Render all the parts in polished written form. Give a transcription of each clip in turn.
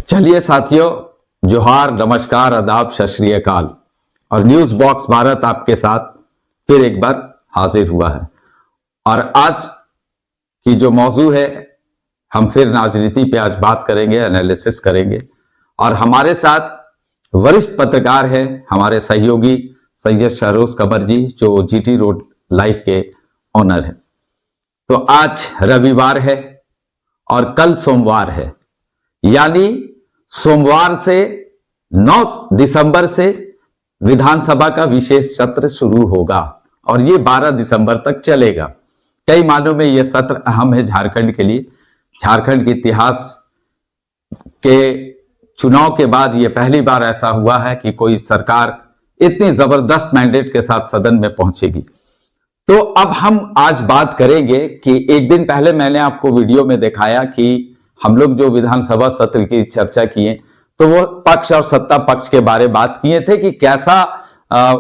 चलिए साथियों, जोहार, नमस्कार, आदाब, सत श्री अकाल। और न्यूज बॉक्स भारत आपके साथ फिर एक बार हाजिर हुआ है। और आज की जो मौजू है, हम फिर राजनीति पे आज बात करेंगे, एनालिसिस करेंगे। और हमारे साथ वरिष्ठ पत्रकार है हमारे सहयोगी सैयद शहरोज कमर जी, जो जीटी रोड लाइव के ऑनर है। तो आज रविवार है और कल सोमवार है, यानी सोमवार से 9 दिसंबर से विधानसभा का विशेष सत्र शुरू होगा और ये 12 दिसंबर तक चलेगा। कई मानों में यह सत्र अहम है झारखंड के लिए। झारखंड के इतिहास के चुनाव के बाद यह पहली बार ऐसा हुआ है कि कोई सरकार इतनी जबरदस्त मैंडेट के साथ सदन में पहुंचेगी। तो अब हम आज बात करेंगे कि एक दिन पहले मैंने आपको वीडियो में दिखाया कि हम लोग जो विधानसभा सत्र की चर्चा किए, तो वो पक्ष और सत्ता पक्ष के बारे में बात किए थे कि कैसा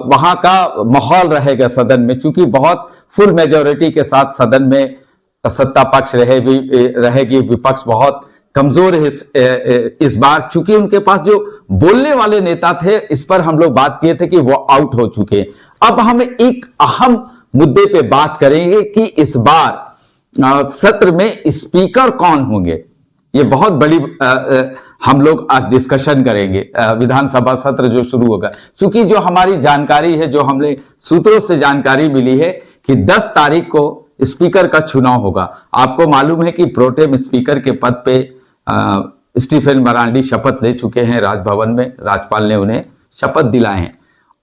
वहां का माहौल रहेगा सदन में, चूंकि बहुत फुल मेजोरिटी के साथ सदन में सत्ता पक्ष रहेगी, विपक्ष बहुत कमजोर है इस बार, चूंकि उनके पास जो बोलने वाले नेता थे, इस पर हम लोग बात किए थे कि वो आउट हो चुके। अब हम एक अहम मुद्दे पे बात करेंगे कि इस बार सत्र में स्पीकर कौन होंगे। ये बहुत बड़ी हम लोग आज डिस्कशन करेंगे। विधानसभा सत्र जो शुरू होगा, क्योंकि जो हमारी जानकारी है, जो हमने सूत्रों से जानकारी मिली है कि 10 तारीख को स्पीकर का चुनाव होगा। आपको मालूम है कि प्रोटेम स्पीकर के पद पे स्टीफन मरांडी शपथ ले चुके हैं राजभवन में, राज्यपाल ने उन्हें शपथ दिलाए हैं।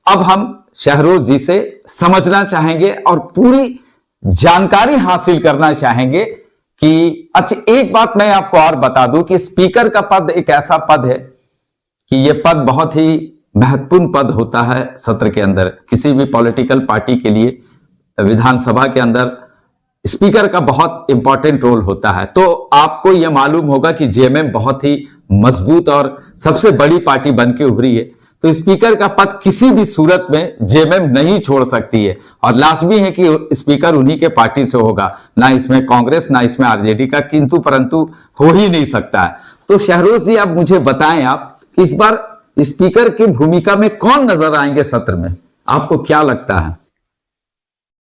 अब हम शहरोज जी से समझना चाहेंगे और पूरी जानकारी हासिल करना चाहेंगे कि अच्छा, एक बात मैं आपको और बता दूं कि स्पीकर का पद एक ऐसा पद है कि यह पद बहुत ही महत्वपूर्ण पद होता है सत्र के अंदर। किसी भी पॉलिटिकल पार्टी के लिए विधानसभा के अंदर स्पीकर का बहुत इंपॉर्टेंट रोल होता है। तो आपको यह मालूम होगा कि जेएमएम बहुत ही मजबूत और सबसे बड़ी पार्टी बन के उभरी है, तो स्पीकर का पद किसी भी सूरत में जेएमएम नहीं छोड़ सकती है और लाजमी है कि स्पीकर उन्हीं के पार्टी से होगा। ना इसमें कांग्रेस, ना इसमें आरजेडी का किंतु परंतु हो ही नहीं सकता है। तो शहरोज जी, आप मुझे बताएं, आप इस बार स्पीकर की भूमिका में कौन नजर आएंगे सत्र में, आपको क्या लगता है?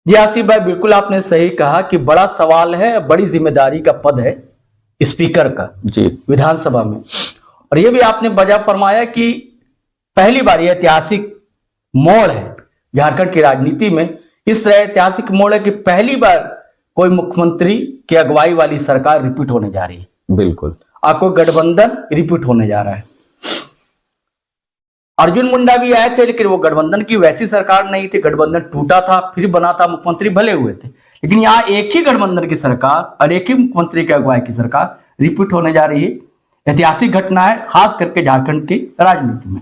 जी आसिफ भाई, बिल्कुल आपने सही कहा कि बड़ा सवाल है, बड़ी जिम्मेदारी का पद है स्पीकर का जी विधानसभा में। और यह भी आपने बजा फरमाया कि पहली बार यह ऐतिहासिक मोड़ है झारखंड की राजनीति में। इस तरह ऐतिहासिक मोड़ है कि पहली बार कोई मुख्यमंत्री की अगुवाई वाली सरकार रिपीट होने जा रही है। बिल्कुल, आपको गठबंधन रिपीट होने जा रहा है। अर्जुन मुंडा भी आए थे, लेकिन वो गठबंधन की वैसी सरकार नहीं थी, गठबंधन टूटा था, फिर बना था, मुख्यमंत्री भले हुए थे। लेकिन यहाँ एक ही गठबंधन की सरकार और एक ही मुख्यमंत्री की अगुवाई की सरकार रिपीट होने जा रही है। ऐतिहासिक घटना है, खास करके झारखंड की राजनीति में।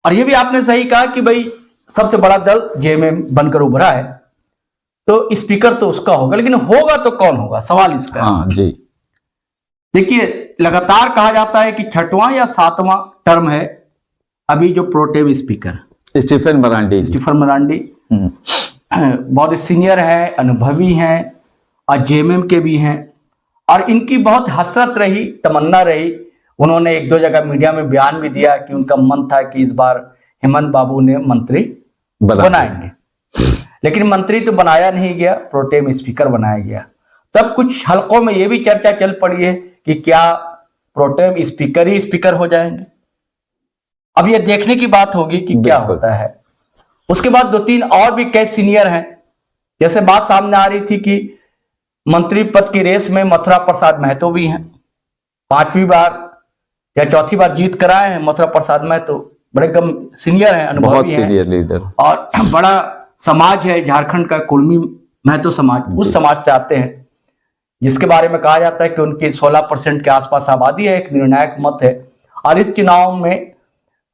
और ये भी आपने सही कहा कि भाई सबसे बड़ा दल जेएमएम बनकर उभरा है, तो स्पीकर तो उसका होगा, लेकिन होगा तो कौन होगा, सवाल इसका। हाँ जी, देखिए, लगातार कहा जाता है कि 6वां या 7वां टर्म है अभी जो प्रोटेम स्पीकर स्टीफन मरांडी बहुत सीनियर है, अनुभवी हैं और जेएमएम के भी हैं। और इनकी बहुत हसरत रही, तमन्ना रही। उन्होंने 1-2 जगह मीडिया में बयान भी दिया कि उनका मन था कि इस बार हेमंत बाबू ने मंत्री बनाएंगे, लेकिन मंत्री तो बनाया नहीं गया, प्रोटेम स्पीकर बनाया गया। तब कुछ हलकों में यह भी चर्चा चल पड़ी है कि क्या प्रोटेम स्पीकर ही स्पीकर हो जाएंगे। अब यह देखने की बात होगी कि क्या होता है। उसके बाद 2-3 और भी कई सीनियर हैं। जैसे बात सामने आ रही थी कि मंत्री पद की रेस में मथुरा प्रसाद महतो भी हैं, 5वीं बार या 4थी बार जीत कर आए हैं। मथुरा प्रसाद महतो बड़े सीनियर हैं, अनुभवी हैं, सीनियर लीडर, और बड़ा समाज है झारखंड का, कुर्मी महतो समाज, उस समाज से आते हैं, जिसके बारे में कहा जाता है कि उनकी 16% के आसपास आबादी है, एक निर्णायक मत है। और इस चुनाव में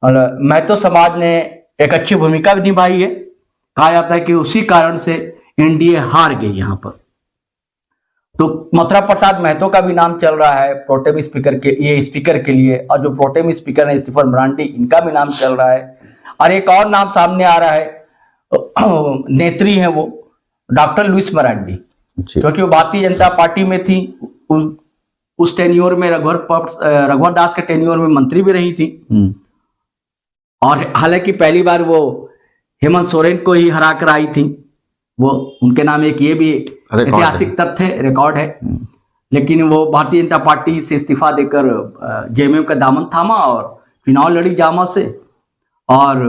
महतो समाज ने एक अच्छी भूमिका भी निभाई है। कहा जाता है कि उसी कारण से एनडीए हार गई यहाँ पर। तो मथुरा प्रसाद महतो का भी नाम चल रहा है प्रोटेम स्पीकर के, ये स्पीकर के लिए, और जो प्रोटेम स्पीकर है स्टीफन मरांडी, इनका भी नाम चल रहा है। और एक और नाम सामने आ रहा है, नेत्री है वो डॉक्टर लुइस मरांडी, क्योंकि वो भारतीय जनता पार्टी में थी, उस टेन्योर में रघुवर दास के टेन्योर में मंत्री भी रही थी। और हालांकि पहली बार वो हेमंत सोरेन को ही हरा कर आई थी, वो उनके नाम एक ये भी ऐतिहासिक तथ्य रिकॉर्ड है। लेकिन वो भारतीय जनता पार्टी से इस्तीफा देकर जेएमएम का दामन थामा और चुनाव लड़ी जामा से और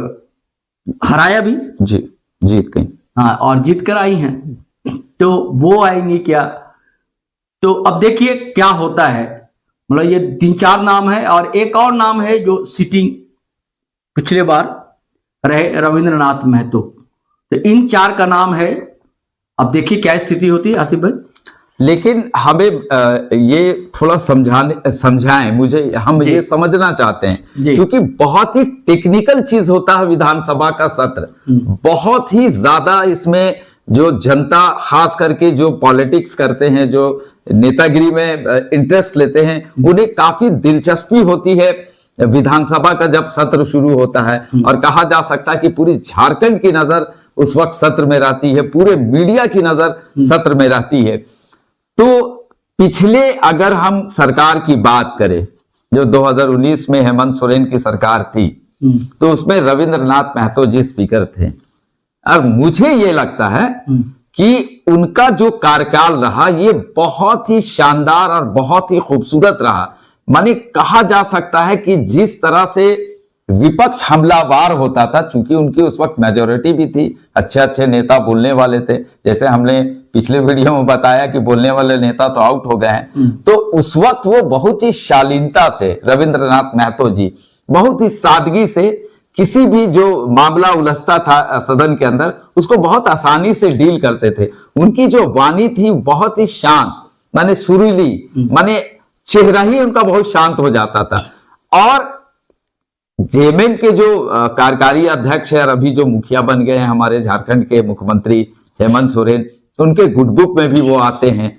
हराया भी, जीत गई। हाँ, और जीत कर आई हैं। तो वो आएंगी क्या? तो अब देखिए क्या होता है। मतलब ये 3-4 नाम है और एक और नाम है जो सिटिंग पिछले बार रहे, रविंद्रनाथ महतो। तो इन 4 का नाम है। अब देखिए क्या स्थिति होती है आसिफ भाई। लेकिन हमें ये थोड़ा समझाएं मुझे, हम ये समझना चाहते हैं क्योंकि बहुत ही टेक्निकल चीज होता है विधानसभा का सत्र। बहुत ही ज्यादा इसमें जो जनता खास करके जो पॉलिटिक्स करते हैं, जो नेतागिरी में इंटरेस्ट लेते हैं, उन्हें काफी दिलचस्पी होती है विधानसभा का जब सत्र शुरू होता है। और कहा जा सकता है कि पूरी झारखंड की नजर उस वक्त सत्र में रहती है, पूरे मीडिया की नजर सत्र में रहती है। तो पिछले अगर हम सरकार की बात करें जो 2019 में हेमंत सोरेन की सरकार थी, तो उसमें रविंद्रनाथ महतो जी स्पीकर थे। और मुझे ये लगता है कि उनका जो कार्यकाल रहा ये बहुत ही शानदार और बहुत ही खूबसूरत रहा। माने कहा जा सकता है कि जिस तरह से विपक्ष हमलावार होता था, चूंकि उनकी उस वक्त मेजोरिटी भी थी, अच्छे अच्छे नेता बोलने वाले थे, जैसे हमने पिछले वीडियो में बताया कि बोलने वाले नेता तो आउट हो गए हैं। तो उस वक्त वो बहुत ही शालीनता से, रविंद्रनाथ महतो जी बहुत ही सादगी से किसी भी जो मामला उलझता था सदन के अंदर, उसको बहुत आसानी से डील करते थे। उनकी जो वाणी थी बहुत ही शांत, माने सुरीली, माने चेहरा ही उनका बहुत शांत हो जाता था। और जेएमएम के जो कार्यकारी अध्यक्ष है और अभी जो मुखिया बन गए हैं हमारे झारखंड के मुख्यमंत्री हेमंत सोरेन, उनके गुडबुक में भी वो आते हैं।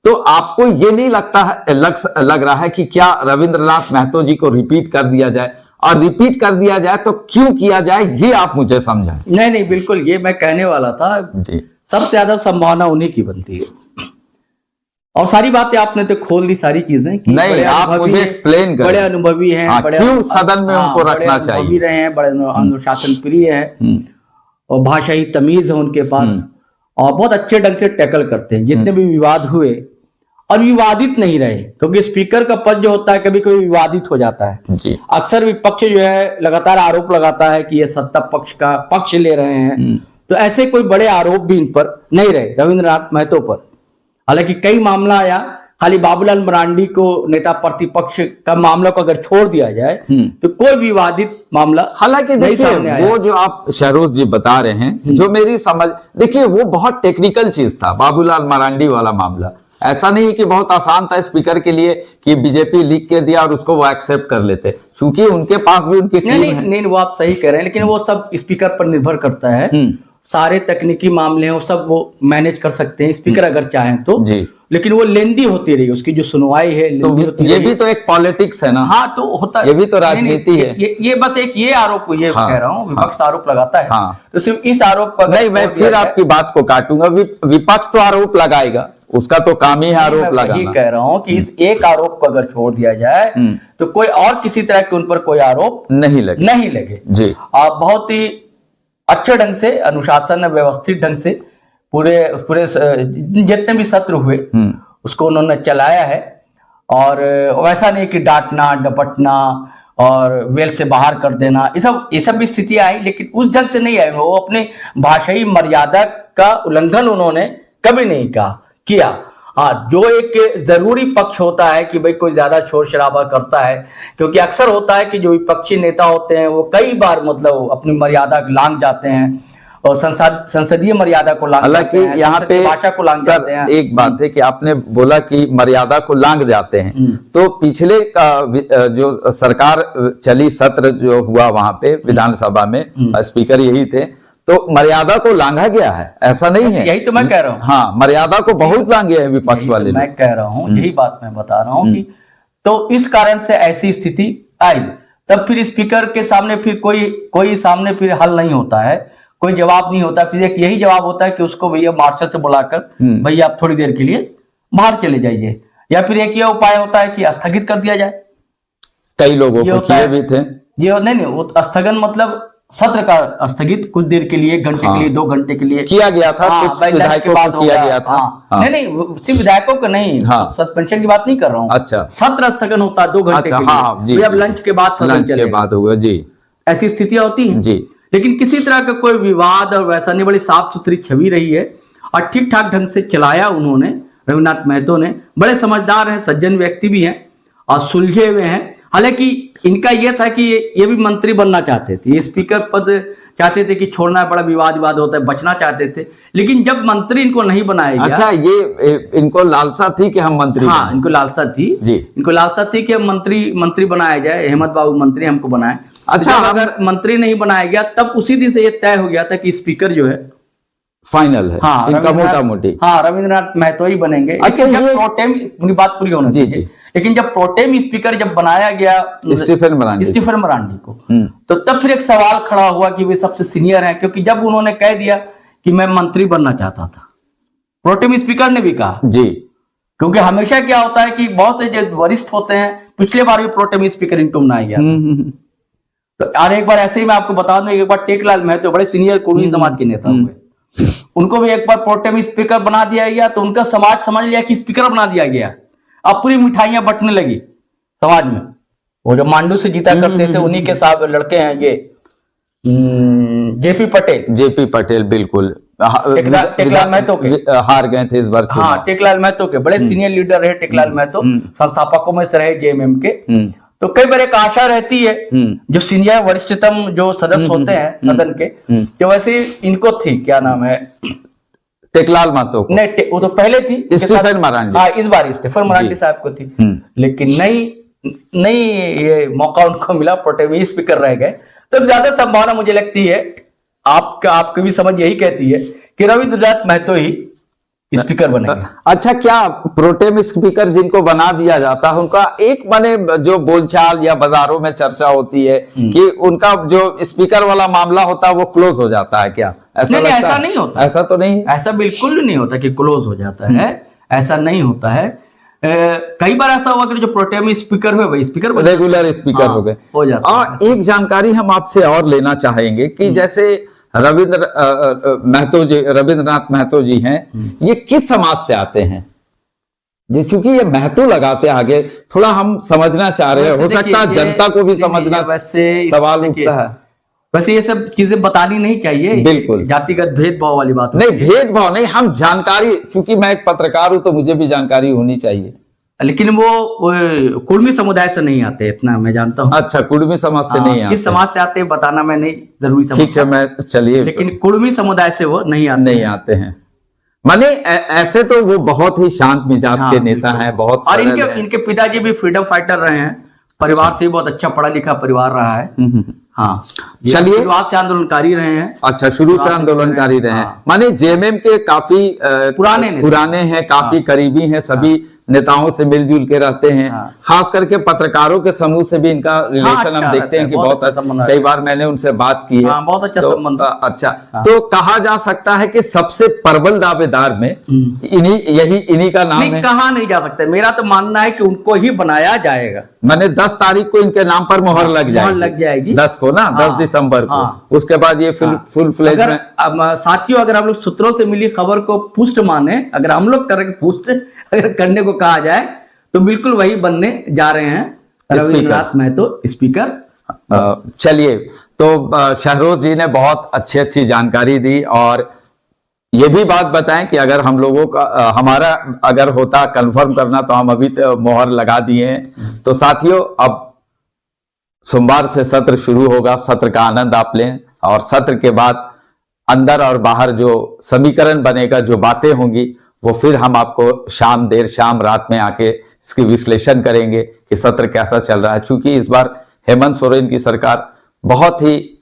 तो आपको ये नहीं लगता है, लग रहा है कि क्या रविंद्रनाथ महतो जी को रिपीट कर दिया जाए? और रिपीट कर दिया जाए तो क्यों किया जाए, ये आप मुझे समझाएं। नहीं, बिल्कुल ये मैं कहने वाला था जी। सबसे ज्यादा संभावना उन्हीं की बनती है। और सारी बातें आपने तो खोल दी, सारी चीजें। नहीं, आप मुझे एक्सप्लेन करें। बड़े अनुभवी हैं, बड़े क्यों सदन में उनको रखना चाहिए, रहे हैं, बड़े अनुशासन प्रिय है और भाषाई तमीज है उनके पास, और बहुत अच्छे ढंग से टैकल करते हैं। जितने भी विवाद हुए और विवादित नहीं रहे, क्योंकि स्पीकर का पद जो होता है कभी कभी विवादित हो जाता है जी। अक्सर विपक्ष जो है लगातार आरोप लगाता है कि ये सत्ता पक्ष का पक्ष ले रहे हैं। तो ऐसे कोई बड़े आरोप भी इन पर नहीं रहे, रविंद्रनाथ महतो पर। हालांकि कई मामला आया, खाली बाबूलाल मरांडी को नेता प्रतिपक्ष का मामला को अगर छोड़ दिया जाए तो कोई विवादित मामला हालांकि देखिए वो जो आप शहरोज जी बता रहे हैं, जो मेरी समझ, देखिए वो बहुत टेक्निकल चीज था बाबूलाल मरांडी वाला मामला। ऐसा नहीं कि बहुत आसान था स्पीकर के लिए कि बीजेपी लिख के दिया और उसको वो एक्सेप्ट कर लेते, क्योंकि उनके पास भी उनकी टीम है। नहीं, वो आप सही कह रहे हैं, लेकिन वो सब स्पीकर पर निर्भर करता है। सारे तकनीकी मामले हैं वो सब वो मैनेज कर सकते हैं स्पीकर अगर चाहें तो जी। लेकिन वो लेंदी होती रही, उसकी जो सुनवाई है तो ये भी तो एक पॉलिटिक्स है ना। हाँ, तो होता है, ये भी तो राजनीति है। ये बस एक ये आरोप कह रहा हूँ, विपक्ष आरोप लगाता है। तो सिर्फ इस आरोप पर नहीं, मैं फिर आपकी बात को काटूंगा। विपक्ष तो आरोप लगाएगा, उसका तो काम ही है आरोप लगाना। ये कह रहा हूँ कि इस एक आरोप को अगर छोड़ दिया जाए तो कोई और किसी तरह के उन पर कोई आरोप नहीं लगे जी। बहुत ही अच्छे ढंग से, अनुशासन व्यवस्थित ढंग से पूरे जितने भी सत्र हुए उसको उन्होंने चलाया है। और वैसा नहीं कि डांटना डपटना और वेल से बाहर कर देना, ये सब भी स्थितियां आई, लेकिन उस ढंग से नहीं आई। वो अपने भाषाई मर्यादा का उल्लंघन उन्होंने कभी नहीं किया। हाँ, जो एक जरूरी पक्ष होता है कि भाई कोई ज्यादा शोर शराबा करता है, क्योंकि अक्सर होता है कि जो विपक्षी नेता होते हैं वो कई बार मतलब अपनी मर्यादा लांघ जाते हैं और संसदीय मर्यादा को लांघ जाते हैं, यहाँ पे भाषा को लांघ जाते हैं। एक बात है कि आपने बोला कि मर्यादा को लांघ जाते हैं, तो पिछले जो सरकार चली, सत्र जो हुआ वहां पे विधानसभा में स्पीकर यही थे, तो मर्यादा को लांघा गया है, ऐसा नहीं है। यही तो मैं कह रहा हूँ। हाँ, मर्यादा को बहुत लांघे है विपक्ष वाले। मैं कह रहा हूँ, यही बात मैं बता रहा हूँ कि तो इस कारण से ऐसी स्थिति आई। तब फिर स्पीकर के सामने फिर कोई सामने फिर हल नहीं होता है, कोई जवाब नहीं होता। फिर एक यही जवाब होता है कि उसको भैया मार्शल से बुलाकर भैया आप थोड़ी देर के लिए बाहर चले जाइए, या फिर एक ये उपाय होता है कि स्थगित कर दिया जाए। कई लोगों ये को होता किए है। भी थे। ये नहीं, वो स्थगन मतलब सत्र का स्थगित, कुछ देर के लिए, 1 घंटे के लिए, 2 घंटे के लिए किया गया था, हाँ, कुछ भाई लंच के विधायकों बाद को हो किया गया था। हाँ। हाँ। नहीं सिर्फ विधायकों को नहीं, हाँ। सस्पेंशन की बात नहीं कर रहा हूँ। अच्छा। सत्र स्थगन होता है 2 घंटे अच्छा, के लिए, हाँ, जी, भाई अब जी, लंच के बाद सदन लंच के चलेगा। बाद हुआ जी। ऐसी स्थितियां होती हैं जी। लेकिन किसी तरह का कोई विवाद और वैसा नहीं, बड़ी साफ सुथरी छवि रही है और ठीक ठाक ढंग से चलाया उन्होंने। रविन्द्रनाथ महतो ने, बड़े समझदार हैं, सज्जन व्यक्ति भी हैं और सुलझे हुए हैं। हालांकि इनका यह था कि ये भी मंत्री बनना चाहते थे, ये स्पीकर पद चाहते थे कि छोड़ना, बड़ा विवाद होता है, बचना चाहते थे। लेकिन जब मंत्री इनको नहीं बनाया गया, अच्छा, ये इनको लालसा थी कि हम मंत्री हाँ, बनें। इनको लालसा थी जी। इनको लालसा थी कि हम मंत्री बनाया जाए, हेमंत बाबू मंत्री हमको बनाए। अच्छा, जब अगर मंत्री नहीं बनाया गया तब उसी दिन से ये तय हो गया था कि स्पीकर जो है फाइनल है, हाँ, इनका रविन्द्रनाथ- मोटा मोटी। हाँ, रविन्द्रनाथ महतो ही बनेंगे। अच्छा, लेकिन जब ये- प्रोटेम, मेरी बात पूरी होनी जी, चाहिए। जी। लेकिन जब प्रोटेम स्पीकर जब बनाया गया स्टीफन मरांडी। स्टीफन मरांडी को, तो तब फिर एक सवाल खड़ा हुआ कि वे सबसे सीनियर हैं, क्योंकि जब उन्होंने कह दिया कि मैं मंत्री बनना चाहता था, प्रोटेम स्पीकर ने भी कहा, जी। क्योंकि हमेशा क्या होता है कि बहुत से जो वरिष्ठ होते हैं, पिछले बार भी प्रोटेम स्पीकर इनको बनाया गया था। तो और एक बार ऐसे ही मैं आपको बता दूं, एक बार टेकलाल महतो बड़े सीनियर कुर्मी समाज के नेता हुए, उनको भी एक बार प्रोटेम स्पीकर बना दिया गया, तो उनका समाज समझ लिया कि स्पीकर बना दिया गया। अब पूरी मिठाइयां बंटने लगी समाज में। वो जो मांडू से जीता करते थे, उन्हीं के साथ लड़के हैं ये जेपी पटेल। जेपी पटेल, बिल्कुल। टेकलाल महतो के हार गए थे इस बार। हाँ, टेकलाल महतो के बड़े सीनियर लीडर रहे टेकलाल महतो, संस्थापकों में से रहे जेएमएम के। तो कई बार एक आशा रहती है, जो सीनियर वरिष्ठतम जो सदस्य होते हैं सदन के, जो वैसे इनको थी, क्या नाम है, टेकलाल महतो को। नहीं, वो तो पहले थी स्टीफन मरांडी। हाँ, इस बार स्टीफन मरांडी साहब को थी, लेकिन नहीं ये मौका उनको मिला, प्रोटेम स्पीकर रह गए। तो ज्यादा संभावना मुझे लगती है, आपकी भी समझ यही कहती है कि रविन्द्रनाथ महतो ही स्पीकर बनेंगे। अच्छा, क्या प्रोटेम स्पीकर जिनको बना दिया जाता है, उनका एक माने जो बोलचाल या बाजारों में चर्चा होती है कि उनका जो स्पीकर वाला मामला होता है वो क्लोज हो जाता है, क्या ऐसा नहीं, लगता ऐसा है? नहीं होता। ऐसा तो नहीं, ऐसा बिल्कुल नहीं होता कि क्लोज हो जाता है, ऐसा नहीं होता है। कई बार ऐसा हुआ कि जो प्रोटेम स्पीकर हुए वही स्पीकर बने, रेगुलर स्पीकर हाँ, हो गए। हो जाता है और एक जानकारी हम आपसे और लेना चाहेंगे कि जैसे रविन्द्रनाथ महतो जी हैं, ये किस समाज से आते हैं? जी, चूंकि ये महतो लगाते आगे, थोड़ा हम समझना चाह रहे हैं, हो सकता है जनता को भी समझना सवाल उठता है। वैसे ये सब चीजें बतानी नहीं चाहिए, बिल्कुल जातिगत भेदभाव वाली बात नहीं, भेदभाव नहीं, हम जानकारी, चूंकि मैं एक पत्रकार हूं तो मुझे भी जानकारी होनी चाहिए। लेकिन वो कुर्मी समुदाय से नहीं आते, इतना मैं जानता हूँ। अच्छा, कुर्मी समाज से नहीं आते। किस समाज से आते हैं बताना मैं नहीं जरूरी समझता, ठीक है, मैं चलिए, लेकिन कुर्मी समुदाय से वो नहीं आते हैं। माने ऐसे तो वो बहुत ही शांत मिजाज के नेता हैं, बहुत और सरल हैं। इनके पिताजी भी फ्रीडम फाइटर रहे हैं, परिवार से बहुत अच्छा पढ़ा लिखा परिवार रहा है। हाँ, चलिए, शुरुआत से आंदोलनकारी रहे हैं। अच्छा, शुरू से आंदोलनकारी रहे हैं। माने जेएमएम के काफी पुराने हैं, काफी करीबी हैं, सभी नेताओं से मिलजुल के रहते हैं। खास करके पत्रकारों के समूह से भी इनका रिलेशन हम देखते हैं कि बहुत कई बार मैंने उनसे बात की है, बहुत अच्छा संबंध। अच्छा, तो कहा जा सकता है कि सबसे प्रबल दावेदार में इन्हीं का नाम है। कहा नहीं जा सकता, मेरा तो मानना है कि उनको ही बनाया जाएगा। मैंने 10 तारीख को इनके नाम पर मोहर लग जाएगी, 10 को ना, 10 दिसंबर को। उसके बाद ये फुल फ्लेज में। साथियों, अगर हम लोग सूत्रों से मिली खबर को पुष्ट माने, अगर हम लोग पुष्ट अगर करने को कहा जाए, तो बिल्कुल वही बनने जा रहे हैं, रविन्द्रनाथ महतो स्पीकर। चलिए, तो शहरोज जी ने बहुत अच्छी जानकारी दी, और ये भी बात बताएं कि अगर हम लोगों का हमारा अगर होता कंफर्म करना, तो हम अभी मोहर लगा दिए हैं। तो साथियों, अब सोमवार से सत्र शुरू होगा, सत्र का आनंद आप लें, और सत्र के बाद अंदर और बाहर जो समीकरण बनेगा, जो बातें होंगी, वो फिर हम आपको देर शाम रात में आके इसकी विश्लेषण करेंगे कि सत्र कैसा चल रहा है। चूंकि इस बार हेमंत सोरेन की सरकार बहुत ही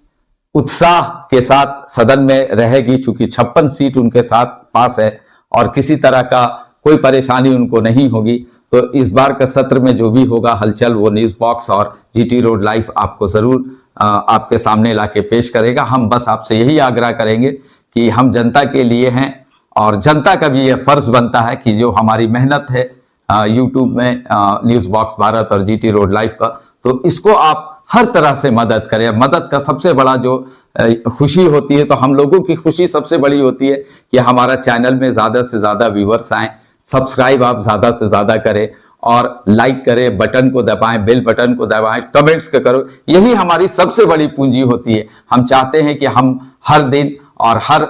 उत्साह के साथ सदन में रहेगी, चूंकि 56 सीट उनके साथ पास है और किसी तरह का कोई परेशानी उनको नहीं होगी। तो इस बार का सत्र में जो भी होगा हलचल, वो न्यूज बॉक्स और जीटी रोड लाइव आपको जरूर आपके सामने लाके पेश करेगा। हम बस आपसे यही आग्रह करेंगे कि हम जनता के लिए हैं, और जनता का भी यह फर्ज बनता है कि जो हमारी मेहनत है यूट्यूब में न्यूज बॉक्स भारत और जीटी रोड लाइव का, तो इसको आप हर तरह से मदद करें। मदद का सबसे बड़ा जो खुशी होती है, तो हम लोगों की खुशी सबसे बड़ी होती है कि हमारा चैनल में ज्यादा से ज्यादा व्यूवर्स आए, सब्सक्राइब आप ज्यादा से ज्यादा करें और लाइक करें, बटन को दबाएं, बेल बटन को दबाएं, कमेंट्स करो। यही हमारी सबसे बड़ी पूंजी होती है। हम चाहते हैं कि हम हर दिन और हर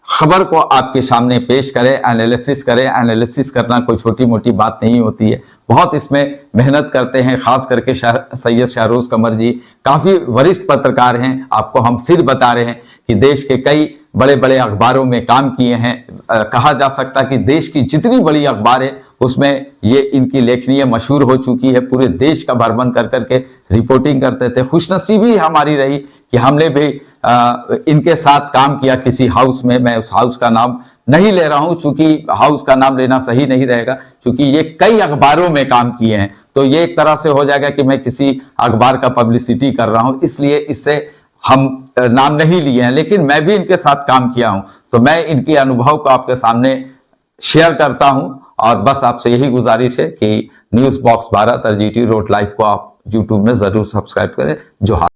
खबर को आपके सामने पेश करें, एनालिसिस करें। एनालिसिस करना कोई छोटी मोटी बात नहीं होती है, बहुत इसमें मेहनत करते हैं। खास करके सैयद शाहरोज कमर जी काफी वरिष्ठ पत्रकार हैं। आपको हम फिर बता रहे हैं कि देश के कई बड़े बड़े अखबारों में काम किए हैं। कहा जा सकता है कि देश की जितनी बड़ी अखबार है उसमें ये इनकी लेखनीय मशहूर हो चुकी है। पूरे देश का भ्रमण कर करके रिपोर्टिंग करते थे। खुशनसीबी हमारी रही कि हमने भी इनके साथ काम किया किसी हाउस में। मैं उस हाउस का नाम नहीं ले रहा हूं, चूंकि हाउस का नाम लेना सही नहीं रहेगा, क्योंकि ये कई अखबारों में काम किए हैं। तो ये एक तरह से हो जाएगा कि मैं किसी अखबार का पब्लिसिटी कर रहा हूं, इसलिए इससे हम नाम नहीं लिए हैं। लेकिन मैं भी इनके साथ काम किया हूं, तो मैं इनके अनुभव को आपके सामने शेयर करता हूं। और बस आपसे यही गुजारिश है कि न्यूज बॉक्स भारत और जीटी रोड लाइव को आप यूट्यूब में जरूर सब्सक्राइब करें। जोहार।